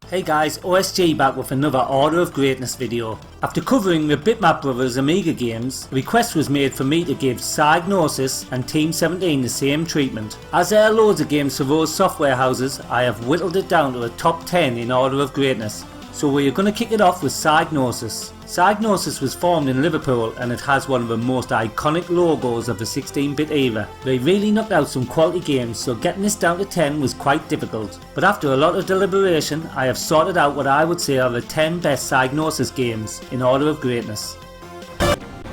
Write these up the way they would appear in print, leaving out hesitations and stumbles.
Hey guys, OSG back with another Order of Greatness video. After covering the Bitmap Brothers Amiga games, a request was made for me to give Psygnosis and Team 17 the same treatment. As there are loads of games for those software houses, I have whittled it down to a top 10 in Order of Greatness. So we're going to kick it off with Psygnosis. Psygnosis was formed in Liverpool and it has one of the most iconic logos of the 16-bit era. They really knocked out some quality games, so getting this down to 10 was quite difficult. But after a lot of deliberation, I have sorted out what I would say are the 10 best Psygnosis games in Order of Greatness.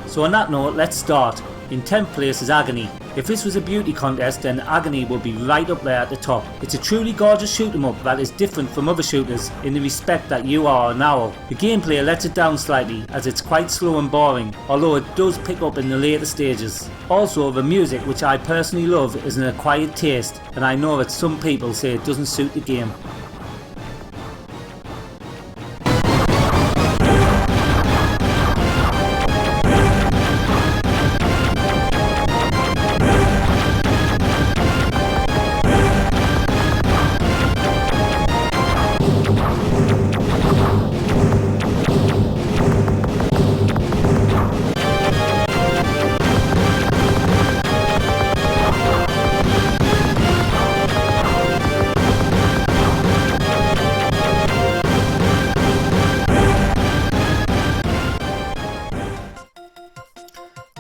So on that note, let's start. In 10th place is Agony. If this was a beauty contest, then Agony would be right up there at the top. It's a truly gorgeous shoot 'em up that is different from other shooters in the respect that you are an owl. The gameplay lets it down slightly as it's quite slow and boring, although it does pick up in the later stages. Also, the music, which I personally love, is an acquired taste, and I know that some people say it doesn't suit the game.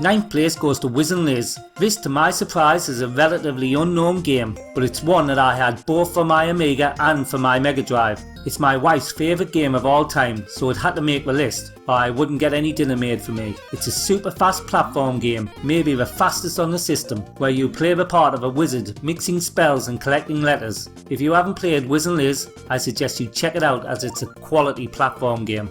Ninth place goes to Wiz N Liz. This, to my surprise, is a relatively unknown game, but it's one that I had both for my Amiga and for my Mega Drive. It's my wife's favourite game of all time, so it had to make the list, or I wouldn't get any dinner made for me. It's a super fast platform game, maybe the fastest on the system, where you play the part of a wizard, mixing spells and collecting letters. If you haven't played Wiz N Liz, I suggest you check it out as it's a quality platform game.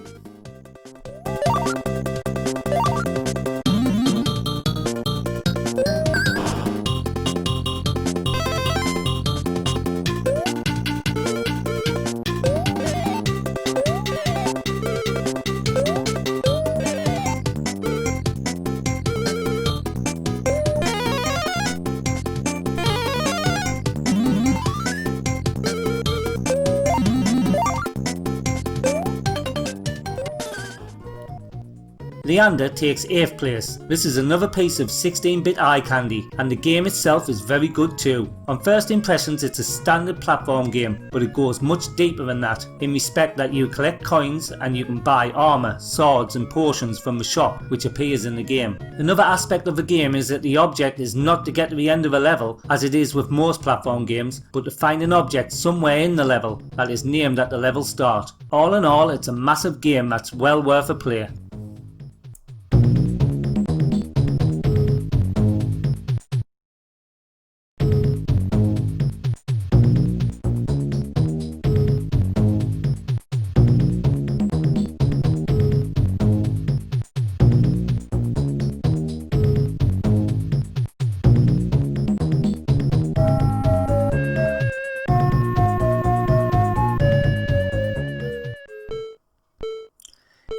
Leander takes 8th place. This is another piece of 16-bit eye candy, and the game itself is very good too. On first impressions, it's a standard platform game, but it goes much deeper than that, in respect that you collect coins and you can buy armour, swords and potions from the shop which appears in the game. Another aspect of the game is that the object is not to get to the end of a level, as it is with most platform games, but to find an object somewhere in the level that is named at the level start. All in all, it's a massive game that's well worth a play.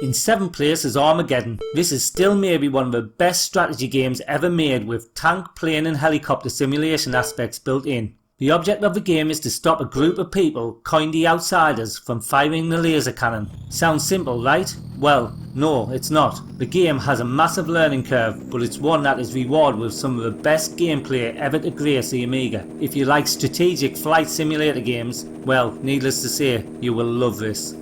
In 7th place is Armour-Geddon. This is still maybe one of the best strategy games ever made, with tank, plane and helicopter simulation aspects built in. The object of the game is to stop a group of people, coined the Outsiders, from firing the laser cannon. Sounds simple, right? Well, no, it's not. The game has a massive learning curve, but it's one that is rewarded with some of the best gameplay ever to grace the Amiga. If you like strategic flight simulator games, well, needless to say, you will love this.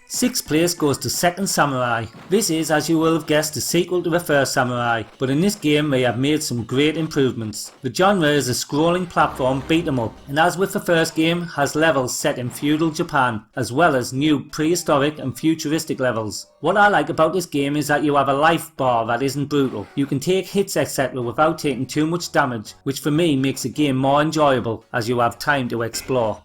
Sixth place goes to Second Samurai. This is, as you will have guessed, a sequel to the first Samurai, but in this game they have made some great improvements. The genre is a scrolling platform beat 'em up, and as with the first game, has levels set in feudal Japan, as well as new prehistoric and futuristic levels. What I like about this game is that you have a life bar that isn't brutal. You can take hits etc. without taking too much damage, which for me makes the game more enjoyable as you have time to explore.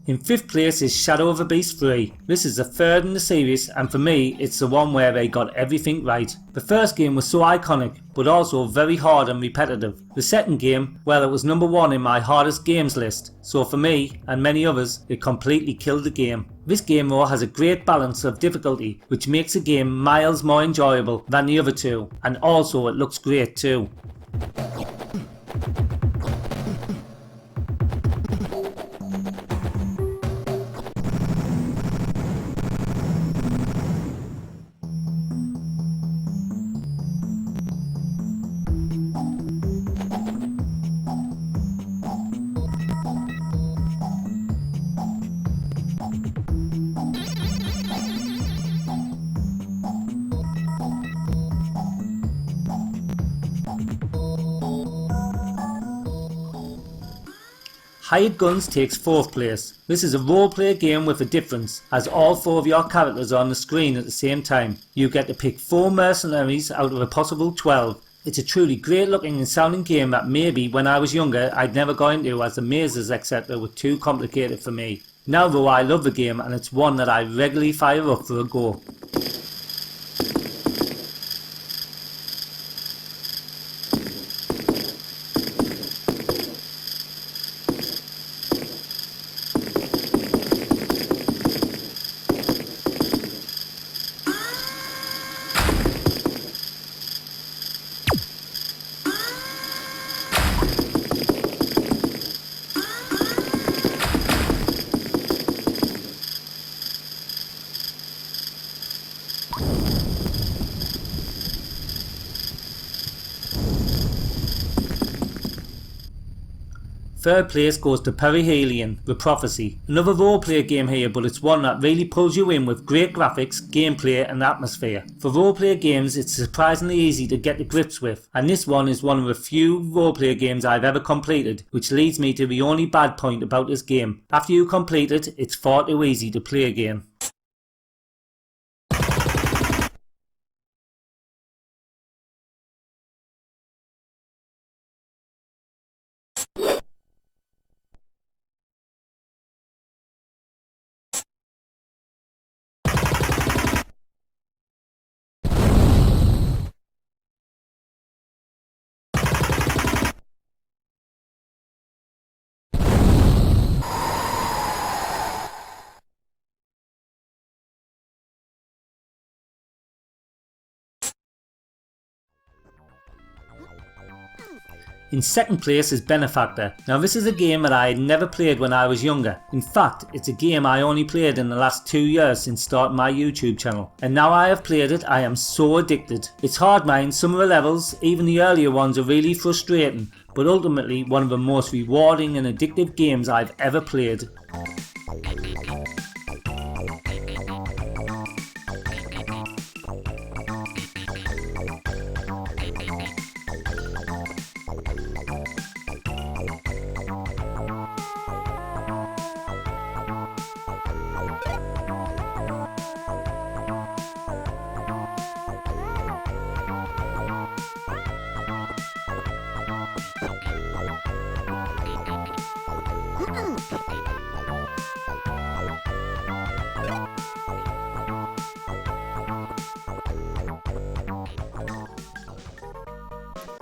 In 5th place is Shadow of a Beast 3. This is the 3rd in the series, and for me it's the one where they got everything right. The first game was so iconic, but also very hard and repetitive. The second game, well, it was number 1 in my hardest games list, so for me, and many others, it completely killed the game. This game though has a great balance of difficulty, which makes the game miles more enjoyable than the other two, and also it looks great too. Hired Guns takes 4th place. This is a roleplay game with a difference, as all 4 of your characters are on the screen at the same time. You get to pick 4 mercenaries out of a possible 12. It's a truly great looking and sounding game that maybe when I was younger I'd never got into, as the mazes etc were too complicated for me. Now though, I love the game and it's one that I regularly fire up for a go. Third place goes to Perihelion, The Prophecy. Another roleplay game here, but it's one that really pulls you in with great graphics, gameplay and atmosphere. For roleplay games it's surprisingly easy to get to grips with, and this one is one of the few roleplay games I've ever completed, which leads me to the only bad point about this game. After you complete it, it's far too easy to play again. In 2nd place is Benefactor. Now this is a game that I had never played when I was younger. In fact, it's a game I only played in the last 2 years since starting my YouTube channel. And now I have played it, I am so addicted. It's hard mind, some of the levels, even the earlier ones, are really frustrating, but ultimately one of the most rewarding and addictive games I've ever played.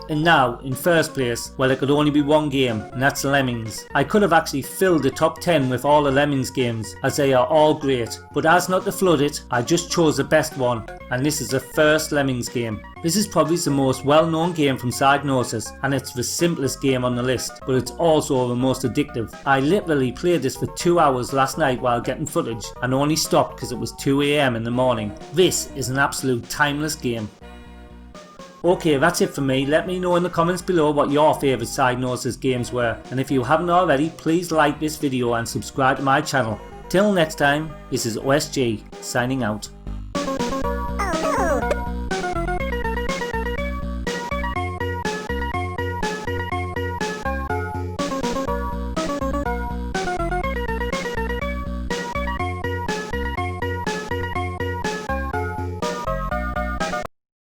And now, in 1st place, well, it could only be one game, and that's Lemmings. I could have actually filled the top 10 with all the Lemmings games, as they are all great, but as not to flood it, I just chose the best one, and this is the first Lemmings game. This is probably the most well known game from Psygnosis, and it's the simplest game on the list, but it's also the most addictive. I literally played this for 2 hours last night while getting footage, and only stopped because it was 2 AM in the morning. This is an absolute timeless game. Okay, that's it for me. Let me know in the comments below what your favourite Psygnosis games were, and if you haven't already, please like this video and subscribe to my channel. Till next time, this is OSG signing out.